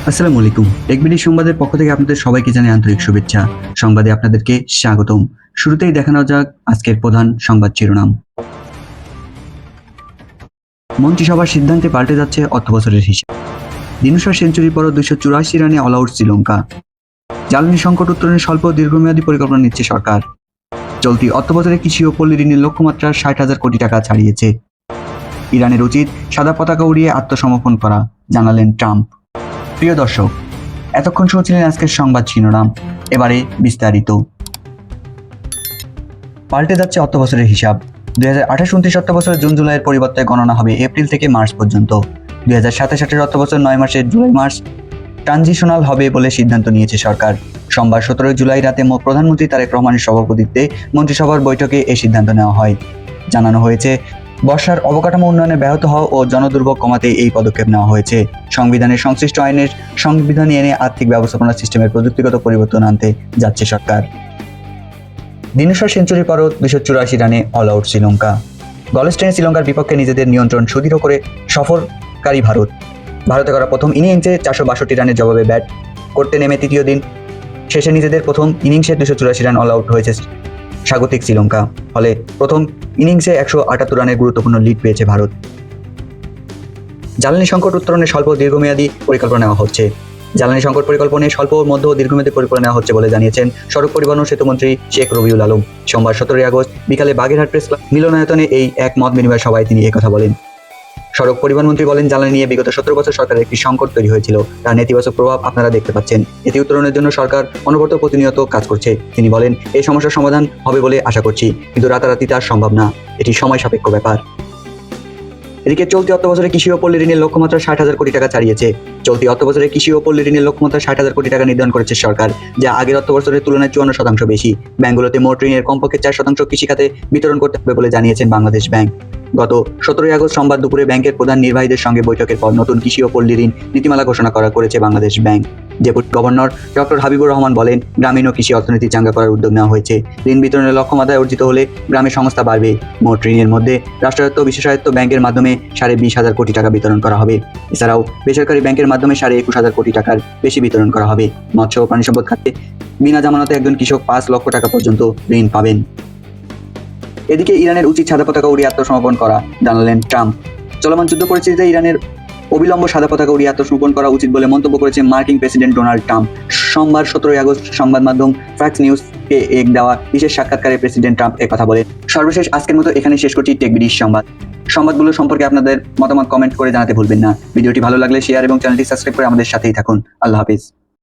আসসালামু আলাইকুম। টেকবিডি সংবাদের পক্ষ থেকে আপনাদের সবাইকে জানাই আন্তরিক শুভেচ্ছা। সংবাদে আপনাদেরকে স্বাগতম। শুরুতেই দেখানো যাক আজকের প্রধান সংবাদ শিরোনাম। মন্ত্রিসভার সিদ্ধান্তে পাল্টে যাচ্ছে অর্থবছরের হিসাব। দিনুসা সেঞ্চুরির পর 284 রানে অল আউট শ্রীলঙ্কা। জ্বালানি সংকট উত্তরণে স্বল্প ও দীর্ঘমেয়াদী পরিকল্পনা নিচ্ছে সরকার। চলতি অর্থবছরে কৃষি ও পল্লী ঋণের লক্ষ্যমাত্রা 60,000 কোটি টাকা ছাড়িয়েছে। ইরানের উচিত সাদা পতাকা উড়িয়ে আত্মসমর্পণ করা, জানালেন ট্রাম্প। প্রিয় দর্শক, এতক্ষণ শুনছিলেন আজকের সংবাদ শিরোনাম। এবারে বিস্তারিত। পাল্টে যাচ্ছে অর্থবছরের হিসাব। 2028-29 অর্থবছরের জুন জুলাইয়ের পরিবর্তে গণনা হবে এপ্রিল থেকে মার্চ পর্যন্ত। 2027-28 অর্থবছর 9 মাসের জুলাই মার্চ ট্রানজিশনাল হবে বলে সিদ্ধান্ত নিয়েছে সরকার। সোমবার 17 জুলাই রাতে প্রধানমন্ত্রী তারেক রহমানের সভাপতিত্বে মন্ত্রিসভার বৈঠকে এই সিদ্ধান্ত নেওয়া হয়। জানানো হয়েছে, বর্ষার অবকাঠামো উন্নয়নে ব্যাহত হওয়া ও জনদুর্ভোগ কমাতে এই পদক্ষেপ নেওয়া হয়েছে। সংবিধানের সংশ্লিষ্ট আইনের সংবিধানে এনে আর্থিক ব্যবস্থাপনা সিস্টেমের প্রযুক্তিগত পরিবর্তন আনতে যাচ্ছে সরকার। দিনুসা সেঞ্চুরির পরও 284 রানে অল আউট শ্রীলঙ্কা। গলস্টেনে শ্রীলঙ্কার বিপক্ষে নিজেদের নিয়ন্ত্রণ সুদৃঢ় করে সফরকারী ভারতে করা প্রথম ইনিংসে 462 রানের জবাবে ব্যাট করতে নেমে তৃতীয় দিন শেষে নিজেদের প্রথম ইনিংসে 284 রান অল আউট হয়েছে স্বাগতিক শ্রীলঙ্কা। ফলে প্রথম ইনিংসে 178 রানের গুরুত্বপূর্ণ লিড পেয়েছে ভারত। জ্বালানি সংকট উত্তরণে স্বল্প দীর্ঘমেয়াদী পরিকল্পনা নেওয়া হচ্ছে। জ্বালানি সংকট পরিকল্পনায় স্বল্প মধ্য ও দীর্ঘমেয়াদী পরিকল্পনা নেওয়া হচ্ছে বলে জানিয়েছেন সড়ক পরিবহন ও সেতুমন্ত্রী শেখ রবিউল আলম। সোমবার 17 আগস্ট বিকালে বাগেরহাট প্রেস ক্লাব মিলনায়তনে এই এক মত বিনিময় সভায় তিনি একথা বলেন। সড়ক পরিবহন মন্ত্রী বলেন, জ্বালানি নিয়ে বিগত 17 বছর সরকারের একটি সংকট তৈরি হয়েছিল। তার নেতিবাচক প্রভাব আপনারা দেখতে পাচ্ছেন। এটি উত্তরণের জন্য সরকার অনবরত প্রতিনিয়ত কাজ করছে। তিনি বলেন, এই সমস্যার সমাধান হবে বলে আশা করছি, কিন্তু রাতারাতি তা সম্ভব না। এটি সময় সাপেক্ষ ব্যাপার। এদিকে চলতি অর্থবছরে কৃষি ও পল্লী ঋণের লক্ষ্যমাত্রা 60,000 কোটি টাকা ছাড়িয়েছে। চলতি অর্থবছরে কৃষি ও পল্লী ঋণের লক্ষ্যমাত্রা 60,000 কোটি টাকা নির্ধারণ করেছে সরকার, যা আগের অর্থবছরের তুলনায় 54% বেশি। ব্যাংকগুলোতে মোট ঋণের কমপক্ষে 4% কৃষিখাতে বিতরণ করতে হবে বলে জানিয়েছেন বাংলাদেশ ব্যাংক। গত 17 আগস্ট সোমবার দুপুরে ব্যাংকের প্রধান নির্বাহীদের সঙ্গে বৈঠকের পর নতুন কৃষি ও পল্লী ঋণ নীতিমালা ঘোষণা করেছে Bangladesh bank. Deputy governor doctor Habibur Rahman বলেন, গ্রামীণ ও কৃষি অর্থনীতি চাঙ্গা করার উদ্যোগ নেওয়া হয়েছে। ঋণ বিতরণের লক্ষ্যমাত্রা অর্জিত হলে গ্রামের সংস্থা বাড়বে। মোট ঋণের মধ্যে রাষ্ট্রায়ত্ত বিশেষায়ত্ত ব্যাংকের মাধ্যমে 20,500 কোটি টাকা বিতরণ করা হবে। এছাড়াও বেসরকারি ব্যাংকের মাধ্যমে 21,500 কোটি টাকার বেশি বিতরণ করা হবে। মৎস্য ও প্রাণী সম্পদ খাতে বিনা জামানতে একজন কৃষক 5 লক্ষ টাকা পর্যন্ত ঋণ পাবেন। এদিকে ইরানের উচিত সাদা পতাকা উড়িয়ে আত্মসমর্পণ করা, জানালেন ট্রাম্প। চলমান যুদ্ধ পরিস্থিতিতে ইরানের অবিলম্ব সাদা পতাকা উড়িয়ে আত্মসমর্পণ করা উচিত বলে মন্তব্য করেছেন মার্কিন প্রেসিডেন্ট ডোনাল্ড ট্রাম্প। সোমবার 17 আগস্ট সংবাদ মাধ্যম ফ্যাক্স নিউজকে এক দেওয়া বিশেষ সাক্ষাৎকারে প্রেসিডেন্ট ট্রাম্প একথা বলেন। সর্বশেষ আজকের মতো এখানে শেষ করছি টেকবিডি সংবাদগুলো সম্পর্কে আপনাদের মতামত কমেন্ট করে জানাতে ভুলবেন না। ভিডিওটি ভালো লাগলে শেয়ার এবং চ্যানেলটি সাবস্ক্রাইব করে আমাদের সাথেই থাকুন। আল্লাহ হাফেজ।